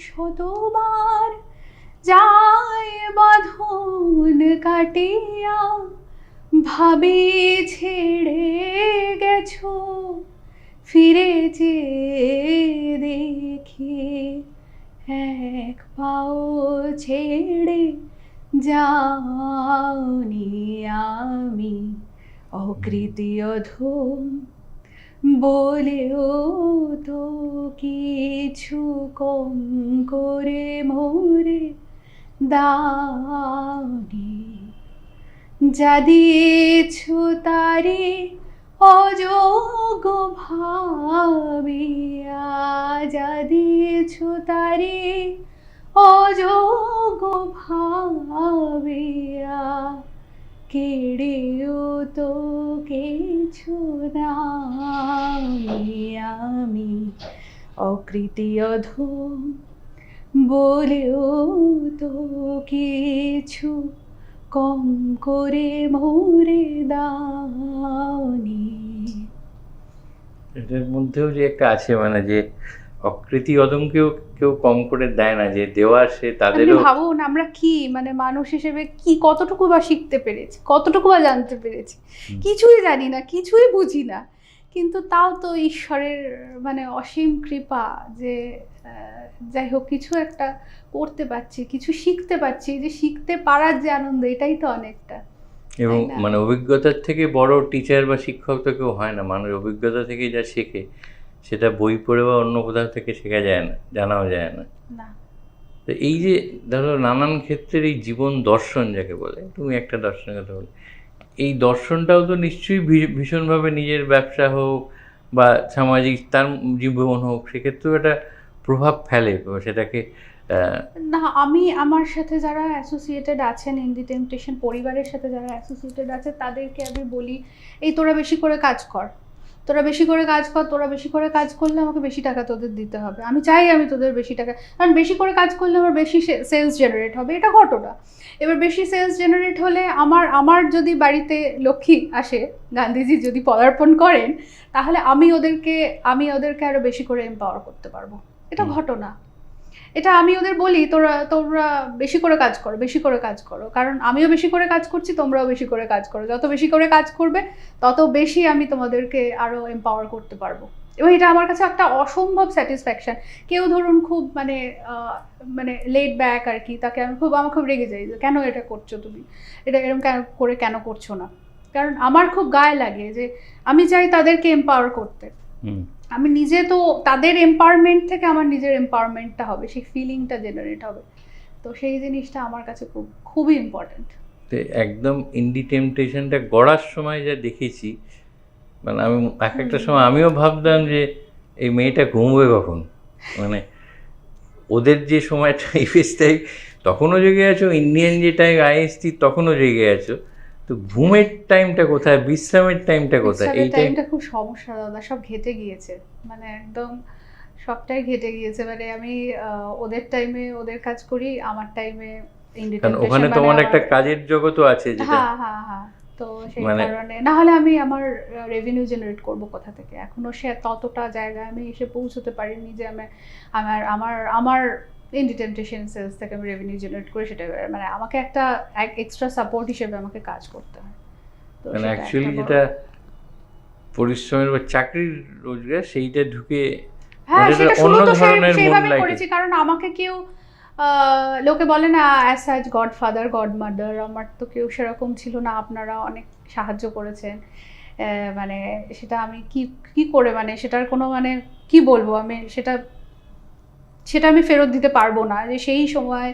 S1: শতবার যায় বাঁধন কাটিয়া, ভাবে ছেড়ে গেছো ফিরে যে দেখি, এক পাও ছেড়ে যাওনি আমি, অকৃতি অধম বলেও তো কিছু কম করে মোরে দাওনি, যা দিয়েছো তারে অযোগ্য ভাবিয়া, যা দিয়েছো তারে অযোগ্য ভাবিয়া, কেড়েও তো কিছু নামি আমি, অকৃতি অধম বলেও তো কিছু কম করে মোরে দাওনি।
S2: এটার মধ্যেও যে একটা আছে মানে যে অকৃতি অদমকেও কেউ কম করে দেয় না, যে দেওয়া সে
S1: আপনি
S2: তাদেরও।
S1: ভাবুন আমরা কি মানে মানুষ হিসেবে কি কতটুকু বা শিখতে পেরেছি, কতটুকু বা জানতে পেরেছি, কিছুই জানি না, কিছুই বুঝি না, কিন্তু তাও তো ঈশ্বরের মানে অসীম কৃপা যে যাই হোক কিছু একটা করতে পারছি, কিছু শিখতে পারছি, যে শিখতে পারার যে আনন্দ, এটাই তো অনেকটা।
S2: এবং
S1: তাই না?
S2: মানে অভিজ্ঞতার থেকে বড় টিচার বা শিক্ষক তো কেউ হয় না। মানুষ অভিজ্ঞতা থেকে যা শেখে সেটা বই পড়ে বা অন্য কোথাও থেকে শেখা যায় না, জানাও যায় না।
S1: না
S2: তো এই যে ধরো নানান ক্ষেত্রের এই জীবন দর্শন যাকে বলে, তুমি একটা দর্শনের কথা বলে, এই দর্শনটাও তো নিশ্চয়ই ভীষণভাবে নিজের ব্যবসা হোক বা সামাজিক তার জীবন হোক, সেক্ষেত্রেও একটা প্রভাব ফেলে সেটাকে।
S1: না আমি আমার সাথে যারা অ্যাসোসিয়েটেড আছেন, ইন্ডি টেম্পটেশন পরিবারের সাথে যারা অ্যাসোসিয়েটেড আছে তাদেরকে আমি বলি, এই তোরা বেশি করে কাজ কর, তোরা বেশি করে কাজ কর, তোরা বেশি করে কাজ করলে আমাকে বেশি টাকা তোদের দিতে হবে, আমি চাই আমি তোদের বেশি টাকা, কারণ বেশি করে কাজ করলে আমার বেশি সেলস জেনারেট হবে, এটা ঘটনা। এবার বেশি সেলস জেনারেট হলে আমার যদি বাড়িতে লক্ষ্মী আসে, গান্ধীজি যদি পদার্পণ করেন, তাহলে আমি ওদেরকে আরো বেশি করে এম্পাওয়ার করতে পারবো, এটা ঘটনা। এটা আমি ওদের বলি, তোমরা বেশি করে কাজ করো, বেশি করে কাজ করো, কারণ আমিও বেশি করে কাজ করছি, তোমরাও বেশি করে কাজ করো, যত বেশি করে কাজ করবে তত বেশি আমি তোমাদেরকে আরো এম্পাওয়ার করতে পারবো। এবং এটা আমার কাছে একটা অসম্ভব স্যাটিসফ্যাকশন। কেউ ধরুন খুব মানে লেট ব্যাক আর কি, তাকে আমার খুব রেগে যাই যে কেন এটা করছো তুমি, এটা এরকম কেন করছো না, কারণ আমার খুব গায়ে লাগে যে আমি চাই তাদেরকে এম্পাওয়ার করতে। আমি নিজে তো তাদের এম্পাওয়ারমেন্ট থেকে আমার নিজের এম্পাওয়ারমেন্টটা হবে, সেই ফিলিংটা জেনারেট হবে, তো সেই জিনিসটা আমার কাছে খুবই ইম্পর্ট্যান্ট।
S2: তো একদম ইন্ডি টেম্পটেশনটা গড়ার সময় যা দেখেছি, মানে আমি একটা সময় আমিও ভাবতাম যে এই মেয়েটা ঘুমবে কখন, মানে ওদের যে সময়টা ইফেস টাইম তখনও জেগে আছো, ইন্ডিয়ান যে টাইম আইএসটি তখনও জেগে আছো, তো ঘুমের টাইমটা কোথায়, বিশ্রামের টাইমটা কোথায়? এই
S1: টাইমটা খুব সমস্যা দাদা, সব ঘেটে গিয়েছে, মানে একদম সবটাই ঘেটে গিয়েছে, মানে আমি ওদের টাইমে ওদের কাজ করি, আমার টাইমে
S2: কারণ ওখানে তোমার একটা কাজের জগতও আছে যেটা।
S1: হ্যাঁ হ্যাঁ হ্যাঁ, তো সেই কারণে না হলে আমি আমার রেভিনিউ জেনারেট করব কোথা থেকে, এখনো সে ততটা জায়গায় আমি এসে পৌঁছতে পারিনি যে আমি আমার ইন্ডি টেম্পটেশন সেলস থেকে আমি রেভিনিউ জেনারেট করে সেটা, মানে আমাকে একটা এক্সট্রা সাপোর্ট হিসেবে আমাকে কাজ করতে হয়। তো
S2: মানে অ্যাকচুয়ালি যেটা পরিশ্রমের বা চাকরির রোজগার সেইটা ঢুকে অন্য ধরনের মন
S1: করেছি, কারণ আমাকে কেউ লোকে বলে না অ্যাজ সাচ গডফাদার গডমাদার, আমার তো কেউ সেরকম ছিল না, আপনারা অনেক সাহায্য করেছেন, মানে সেটা আমি কি করে মানে সেটার কোনো মানে কি বলবো, আমি সেটা আমি ফেরত দিতে পারবো না, যে সেই সময়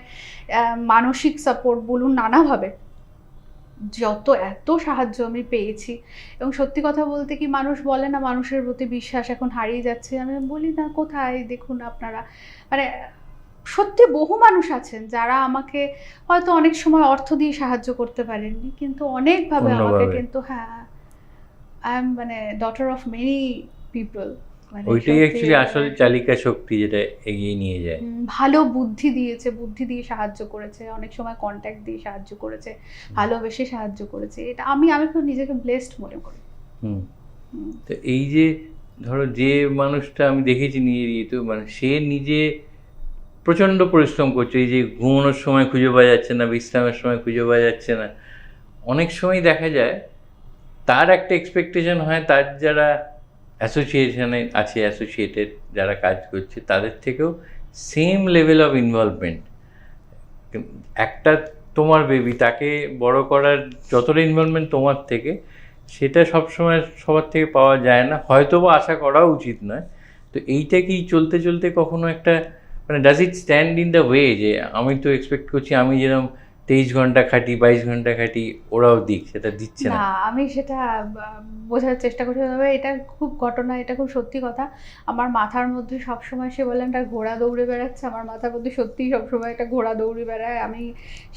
S1: মানসিক সাপোর্ট বলুন নানাভাবে এত সাহায্য আমি পেয়েছি, এবং সত্যি কথা বলতে কি, মানুষ বলে না মানুষের প্রতি বিশ্বাস এখন হারিয়ে যাচ্ছে, আমি বলি না কোথায়, দেখুন আপনারা, মানে সত্যি বহু মানুষ আছেন যারা আমাকে হয়তো অনেক সময় অর্থ দিয়ে সাহায্য করতে পারেননি, কিন্তু অনেকভাবে আমাকে
S2: অন্যভাবে।
S1: কিন্তু, হ্যাঁ, আই এম মানে ডটার অফ মেনি পিপল, মানে
S2: ওইটাই
S1: সত্যি
S2: অ্যাকচুয়ালি
S1: মানে
S2: আসল চালিকা শক্তি যেটা এগিয়ে নিয়ে যায়।
S1: ভালো বুদ্ধি দিয়েছে, বুদ্ধি দিয়ে সাহায্য করেছে, অনেক সময় কন্ট্যাক্ট দিয়ে সাহায্য করেছে, ভালোবেসে সাহায্য করেছে, এটা আমি খুব নিজেকে ব্লেসড মনে করি।
S2: হুম। তো এই যে ধরো যে মানুষটা আমি দেখেছি নিজের ইয়েতে, মানে সে নিজে প্রচণ্ড পরিশ্রম করছে, এই যে ঘুমানোর সময় খুঁজে পাওয়া যাচ্ছে না, বিশ্রামের সময় খুঁজে পাওয়া যাচ্ছে না, অনেক সময় দেখা যায় তার একটা এক্সপেকটেশন হয় তার যারা অ্যাসোসিয়েশনে আছে, অ্যাসোসিয়েটেড যারা কাজ করছে তাদের থেকেও সেম লেভেল অফ ইনভলভমেন্ট। একটা তোমার বেবি, তাকে বড় করার যতটা ইনভলভমেন্ট তোমার থেকে, সেটা সবসময় সবার থেকে পাওয়া যায় না, হয়তো বা আশা করাও উচিত নয়। তো এইটা কি চলতে চলতে কখনো একটা, মানে does it stand in the way যে আমি তো এক্সপেক্ট করছি আমি যেরকম 23 ঘন্টা খাটি, 22 ঘন্টা খাটি, ওরাও দিক, সেটা দিচ্ছে না?
S1: না, আমি সেটা বোঝার চেষ্টা করছি, তবে এটা খুব ঘটনা, এটা খুব সত্যি কথা। আমার মাথার মধ্যে সবসময়, সে বলেন একটা ঘোড়া দৌড়ে বেড়াচ্ছে, আমার মাথার মধ্যে সত্যিই সবসময় একটা ঘোড়া দৌড়ে বেড়ায়। আমি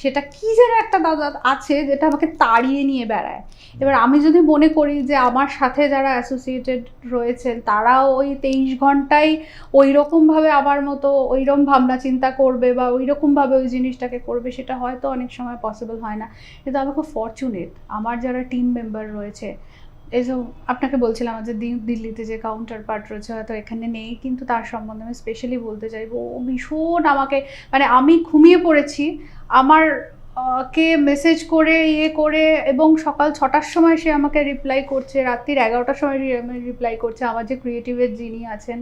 S1: সেটা কি যেন একটা দাদা আছে যেটা আমাকে তাড়িয়ে নিয়ে বেড়ায়। এবার আমি যদি মনে করি যে আমার সাথে যারা অ্যাসোসিয়েটেড রয়েছেন তারাও ওই 23 ঘন্টায় ওই রকমভাবে আমার মতো ওইরকম ভাবনা চিন্তা করবে বা ওই রকমভাবে ওই জিনিসটাকে করবে, সেটা হয়তো অনেক সময় পসিবল হয় না। কিন্তু আমি খুব ফর্চুনেট, আমার যারা টিম মেম্বার রয়েছে, এইসব আপনাকে বলছিলাম যে দিল্লিতে যে কাউন্টার পার্ট রয়েছে হয়তো এখানে নেই, কিন্তু তার সম্বন্ধে আমি স্পেশালি বলতে চাইবো, ও ভীষণ আমাকে, মানে আমি ঘুমিয়ে পড়েছি, আমার কে মেসেজ করে করে, এবং সকাল 6টার সময় সে আমাকে রিপ্লাই করছে, রাত্রির 11টার সময় রিপ্লাই করছে। আমার যে ক্রিয়েটিভের যিনি আছেন,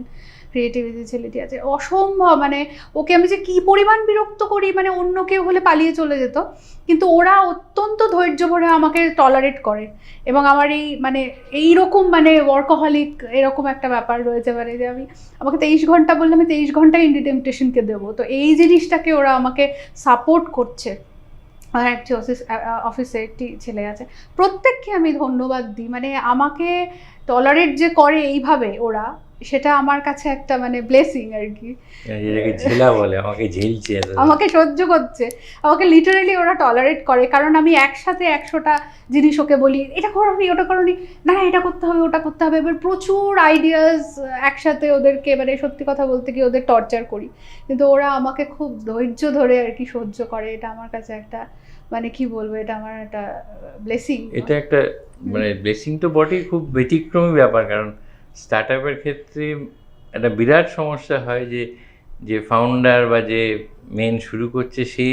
S1: ক্রিয়েটিভ যে ছেলেটি আছে, অসম্ভব, মানে ওকে আমি যে কী পরিমাণ বিরক্ত করি, মানে অন্য কেউ হলে পালিয়ে চলে যেত, কিন্তু ওরা অত্যন্ত ধৈর্য ধরে আমাকে টলারেট করে। এবং আমার এই মানে এইরকম মানে ওয়ার্কহলিক এরকম একটা ব্যাপার রয়েছে, মানে যে আমাকে 23 ঘন্টা বললে আমি 23 ঘন্টা ইন্ডিটেম্পটেশনকে দেবো, তো এই জিনিসটাকে ওরা আমাকে সাপোর্ট করছে। আমার একটি অফিসে একটি ছেলে আছে, প্রত্যেককে আমি ধন্যবাদ দিই, মানে আমাকে টলারেট যে করে এইভাবে ওরা, সেটা আমার কাছে একটা মানে ব্লেসিং আর কি।
S2: যেটাকে ঝেলা বলে, আমাকে ঝেলছে
S1: আমাকে সহ্য করছে, আমাকে লিটারালি ওরা টলারেট করে, কারণ আমি একসাথে 100টা জিনিস ওকে বলি, এটা করোনি, ওটা করোনি, না এটা করতে হবে, ওটা করতে হবে, এবার প্রচুর আইডিয়াস একসাথে ওদেরকে, মানে সত্যি কথা বলতে কি ওদের টর্চার করি, কিন্তু ওরা আমাকে খুব ধৈর্য ধরে আর কি সহ্য করে। এটা আমার কাছে একটা, মানে কি বলবো, এটা আমার একটা ব্লেসিং।
S2: এটা একটা মানে ব্লেসিং তো বটেই, খুব ব্যতিক্রমী ব্যাপার। কারণ স্টার্ট আপের ক্ষেত্রে একটা বিরাট সমস্যা হয় যে যে ফাউন্ডার বা যে মেন শুরু করছে সে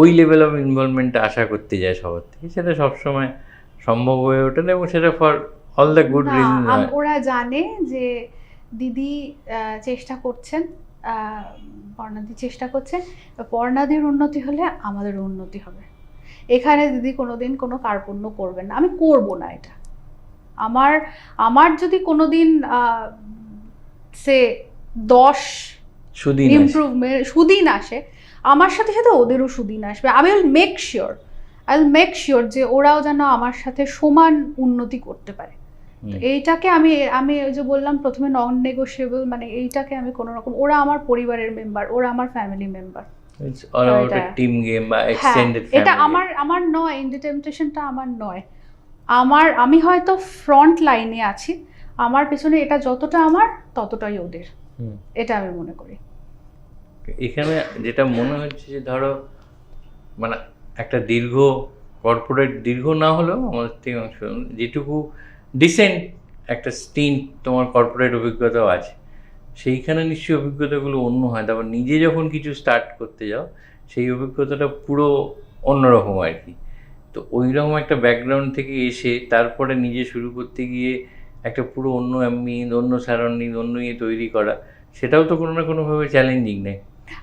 S2: ওই লেভেল অফ ইনভলভমেন্ট আশা করতে যায় সবার থেকে, সেটা সবসময় সম্ভব হয়ে ওঠে না, এবং সেটা for all the good reason হয়।
S1: ওরা জানে যে দিদি চেষ্টা করছেন, পর্ণাদি চেষ্টা করছে, পর্ণাদির উন্নতি হলে আমাদের উন্নতি হবে। এখানে দিদি কোনোদিন কোনো কার্পণ্য করবেন না, আমি করব না এটা। আমার যদি কোনোদিন সে 10
S2: সুদিন
S1: ইমপ্রুভমেন্ট সুদিন আসে, আমার সাথে সাথে ওদেরও সুদিন আসবে। আই উইল মেক শিওর যে ওরাও যেন আমার সাথে সমান উন্নতি করতে পারে। তো এইটাকে আমি ওই যে বললাম প্রথমে নন নেগোশিয়েবল, মানে এইটাকে আমি কোনো রকম, ওরা আমার পরিবারের মেম্বার, ওরা আমার family member.
S2: It's all about a team game বা এক্সটেন্ডেড ফ্যামিলি।
S1: এটা আমার নয়, ইন্ডিটেম্পটেশনটা আমার নয়। আমি হয়তো ফ্রন্ট লাইনে আছি, আমার পেছনে এটা যতটা আমার ততটাই ওদের, এটা আমি মনে করি।
S2: এখানে যেটা মনে হচ্ছে যে ধরো মানে একটা দীর্ঘ কর্পোরেট, দীর্ঘ না হলেও আমাদের থেকে অংশ, যেটুকু ডিসেন্ট একটা স্টিন্ট তোমার কর্পোরেট অভিজ্ঞতাও আছে, সেইখানে নিশ্চয়ই অভিজ্ঞতাগুলো অন্য হয়। তারপর নিজে যখন কিছু স্টার্ট করতে যাও সেই অভিজ্ঞতাটা পুরো অন্যরকম আর কি। তো ওই রকম একটা ব্যাকগ্রাউন্ড থেকে এসে তারপরে নিজে শুরু করতে গিয়ে একটা পুরো অন্য অ্যাম্বিয়েন্স, অন্য সারাউন্ডিং, অন্য ইয়ে তৈরি করা, সেটাও তো কোনো না কোনোভাবে চ্যালেঞ্জিং নেই?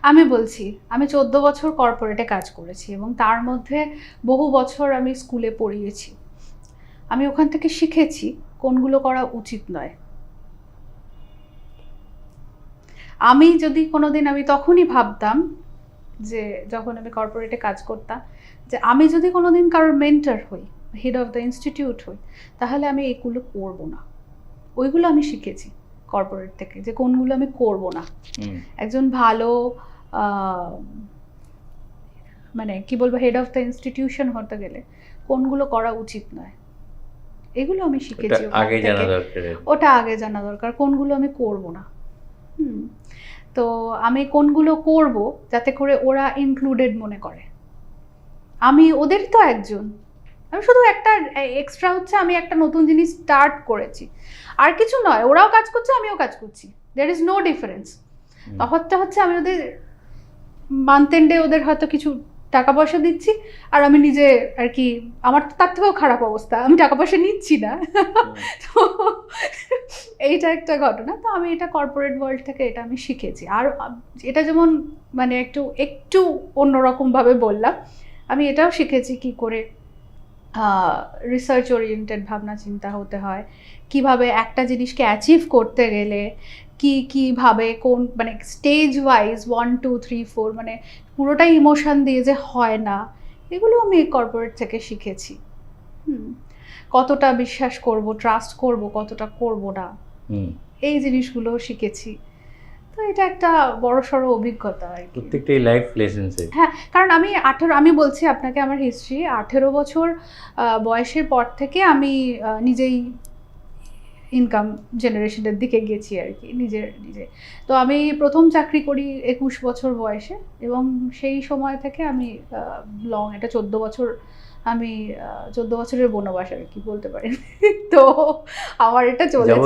S1: আমি বলছি, আমি 14 বছর কর্পোরেটে কাজ করেছি, এবং তার মধ্যে বহু বছর আমি স্কুলে পড়িয়েছি। আমি ওখান থেকে শিখেছি কোনগুলো করা উচিত নয়। আমি যদি কোনোদিন, আমি তখনই ভাবতাম যে যখন আমি কর্পোরেটে কাজ করতাম, যে আমি যদি কোনোদিন কারোর মেন্টর হই, হেড অফ দ্য ইনস্টিটিউট হই, তাহলে আমি এগুলো করবো না। ওইগুলো আমি শিখেছি কর্পোরেট থেকে, যে কোনগুলো আমি করব না। একজন ভালো মানে কি বলবো, হেড অফ দ্য ইনস্টিটিউশন হতে গেলে কোনগুলো করা উচিত নয়, এগুলো আমি শিখেছি ওখান
S2: আগে
S1: থেকে।
S2: জানা দরকার,
S1: ওটা আগে জানা দরকার, কোনগুলো আমি করব না। তো আমি কোনগুলো করব যাতে করে ওরা ইনক্লুডেড মনে করে, আমি ওদেরই তো একজন। আমি শুধু একটা এক্সট্রা হচ্ছে, আমি একটা নতুন জিনিস স্টার্ট করেছি, আর কিছু নয়। ওরাও কাজ করছে, আমিও কাজ করছি, দেয়ার ইজ নো ডিফারেন্স। তফাৎটা হচ্ছে আমি ওদের মান্থ এন্ডে ওদের হয়তো কিছু টাকা পয়সা দিচ্ছি, আর আমি নিজে আর কি, আমার তো তার থেকেও খারাপ অবস্থা, আমি টাকা পয়সা নিচ্ছি না। তো এইটা একটা ঘটনা। তো আমি এটা কর্পোরেট ওয়ার্ল্ড থেকে এটা আমি শিখেছি। আর এটা যেমন মানে একটু অন্যরকমভাবে বললাম, আমি এটাও শিখেছি কি করে রিসার্চ ওরিয়েন্টেড ভাবনা চিন্তা হতে হয়, কিভাবে একটা জিনিসকে অ্যাচিভ করতে গেলে কীভাবে কোন মানে স্টেজ ওয়াইজ 1 2 3 4 মানে পুরোটাই ইমোশন দিয়ে যে হয় না, এগুলো আমি কর্পোরেট থেকে শিখেছি। কতটা বিশ্বাস করব, ট্রাস্ট করব, কতটা করব না, এই জিনিসগুলো শিখেছি। তো এটা একটা বড়সড় অভিজ্ঞতা আর কি,
S2: প্রত্যেকটাই লাইফ লেসন্স।
S1: হ্যাঁ, কারণ আমি বলছি আপনাকে আমার হিস্ট্রি, 18 বছর বয়সের পর থেকে আমি নিজেই ইনকাম জেনারেশনের দিকে গেছি আর কি, নিজে। তো আমি প্রথম চাকরি করি 21 বছর বয়সে, এবং সেই সময় থেকে আমি এটা 14 বছর, আমি 14 বছরের বনবাস আর কি বলতে পারেন। তো আমার এটা চলেছে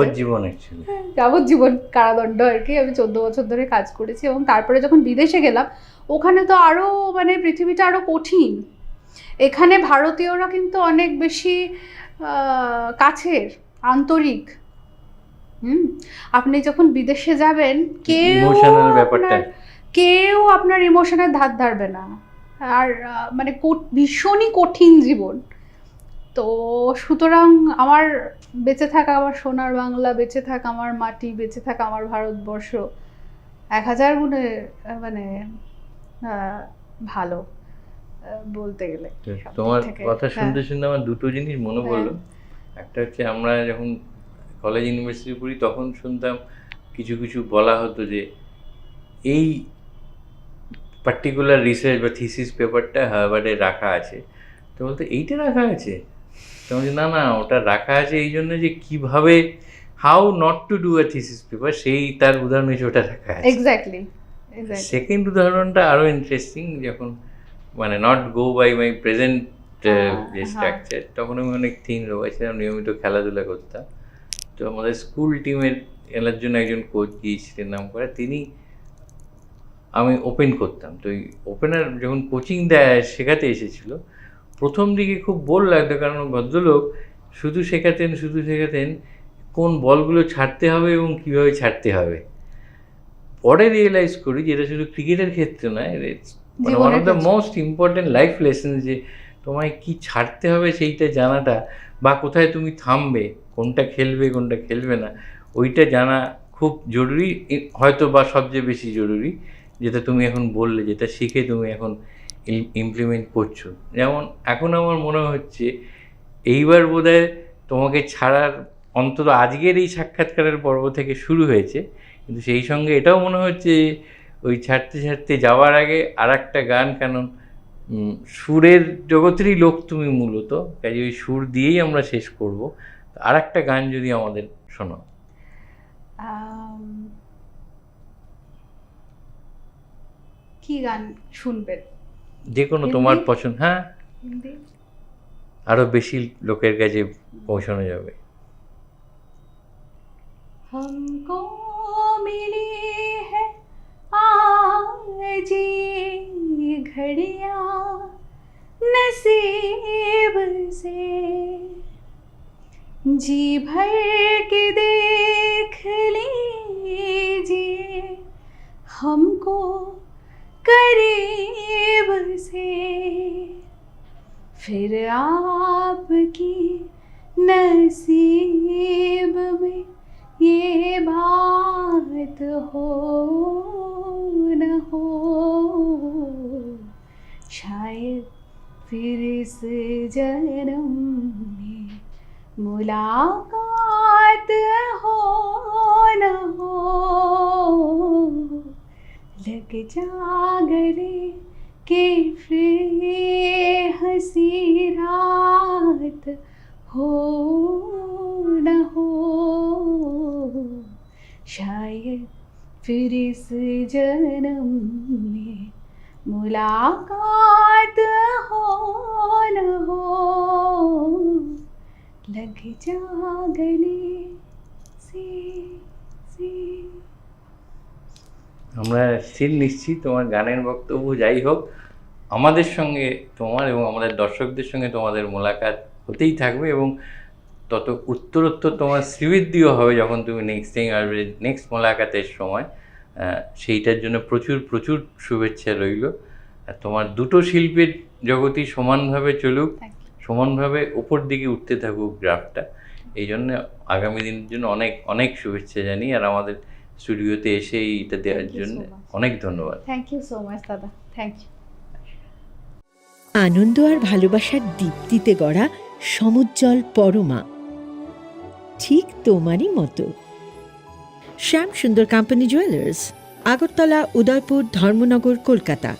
S1: যাবজ্জীবন কারাদণ্ড আর কি। আমি 14 বছর ধরে কাজ করেছি, এবং তারপরে যখন বিদেশে গেলাম, ওখানে তো আরও মানে পৃথিবীটা আরও কঠিন। এখানে ভারতীয়রা কিন্তু অনেক বেশি কাছের, আন্তরিক। আপনি যখন বিদেশে যাবেন, কেউ আপনার ইমোশনের ধার ধারবে না, আর মানে ভীষণই কঠিন জীবন। তো সুতরাং আমার বেঁচে থাকা আমার সোনার বাংলা, বেঁচে থাকা আমার মাটি, বেঁচে থাকা আমার ভারতবর্ষ 1000 গুণে মানে ভালো বলতে গেলে।
S2: তোমার কথা শুনতে শুনতে আমার দুটো জিনিস মনে পড়লো। একটা হচ্ছে আমরা যখন কলেজ ইউনিভার্সিটি পড়ি তখন শুনতাম কিছু কিছু বলা হতো যে এই পার্টিকুলার রিসার্চ বা থিসিস পেপারটা হার্ভার্ডে রাখা আছে। তো বলতো এইটা রাখা আছে, তো বলছি না ওটা রাখা আছে এই জন্য যে কীভাবে how not to do a thesis paper, সেই তার উদাহরণ হিসেবে ওটা রাখা আছে।
S1: এক্স্যাক্টলি।
S2: সেকেন্ড উদাহরণটা আরও ইন্টারেস্টিং, যখন মানে not go by my present যে স্ট্রাকচার, তখন আমি অনেক থিন রয়েছিলাম, নিয়মিত খেলাধুলা করতাম। তো আমাদের স্কুল টিমের খেলার জন্য একজন কোচ গিয়েছিলেন নাম করে, আমি ওপেন করতাম। তো ওই ওপেনার যখন কোচিং শেখাতে এসেছিল, প্রথম দিকে খুব বোর লাগতো, কারণ ভদ্রলোক শুধু শেখাতেন কোন বলগুলো ছাড়তে হবে এবং কীভাবে ছাড়তে হবে। পরে রিয়েলাইজ করি যে এটা শুধু ক্রিকেটের ক্ষেত্রে নয়, মানে one of the most important life lesson, যে তোমায় কি ছাড়তে হবে সেইটা জানাটা, বা কোথায় তুমি থামবে, কোনটা খেলবে না, ওইটা জানা খুব জরুরি, হয়তো বা সবচেয়ে বেশি জরুরি, যেটা তুমি এখন বললে, যেটা শিখে তুমি এখন ইমপ্লিমেন্ট করছো। যেমন এখন আমার মনে হচ্ছে এইবার বোধহয় তোমাকে ছাড়ার, অন্তত আজকের এই সাক্ষাৎকারের পর্ব থেকে শুরু হয়েছে, কিন্তু সেই সঙ্গে এটাও মনে হচ্ছে ওই ছাড়তে যাওয়ার আগে আর একটা গান, কারণ সুরের জগতেরই লোক তুমি মূলত, কাজে ওই সুর দিয়েই আমরা শেষ করব। আর একটা গান যদি আমাদের শোনো।
S1: কি গান শুনবেন?
S2: যে কোনো তোমার পছন্দ। হ্যাঁ, আরো বেশি লোকের কাছে পৌঁছানো যাবে।
S1: हमको मिली है आज ये घड़ियां नसीब से, जी भर के देख लीजिए हमको करीब से, फिर आपकी नसीब में ये बात हो न हो। फिर इस जन्म में मुलाकात हो न हो, लग जा गले के फिर हंसी रात हो न हो, शायद फिर इस जन्म में मुलाकात हो न हो, लग जा गले से।
S2: আমরা স্থির নিশ্চিত তোমার গানের বক্তব্য যাই হোক, আমাদের সঙ্গে তোমার এবং আমাদের দর্শকদের সঙ্গে তোমাদের মোলাকাত হতেই থাকবে, এবং তত উত্তরোত্তর তোমার শ্রীবৃদ্ধিও হবে যখন তুমি নেক্সট টাইম আসবে, নেক্সট মোলাকাতের সময়। সেইটার জন্য প্রচুর প্রচুর শুভেচ্ছা রইল। তোমার দুটো শিল্পের জগতই সমানভাবে চলুক, সমানভাবে ওপর দিকে উঠতে থাকুক গ্রাফটা। এই জন্য আগামী দিনের জন্য অনেক অনেক শুভেচ্ছা জানি, আর আমাদের স্টুডিওতে এসে এইটা দেওয়ার জন্য অনেক ধন্যবাদ।
S1: থ্যাংক ইউ সো মাচ দাদা, থ্যাংক ইউ।
S3: আনন্দ আর ভালোবাসার দীপ্তিতে গড়া সমুজ্জ্বল পরমা, ঠিক তোমারই মতো। শ্যাম সুন্দর কোম্পানি জুয়েলার্স, আগরতলা, উদয়পুর, ধর্মনগর, কলকাতা।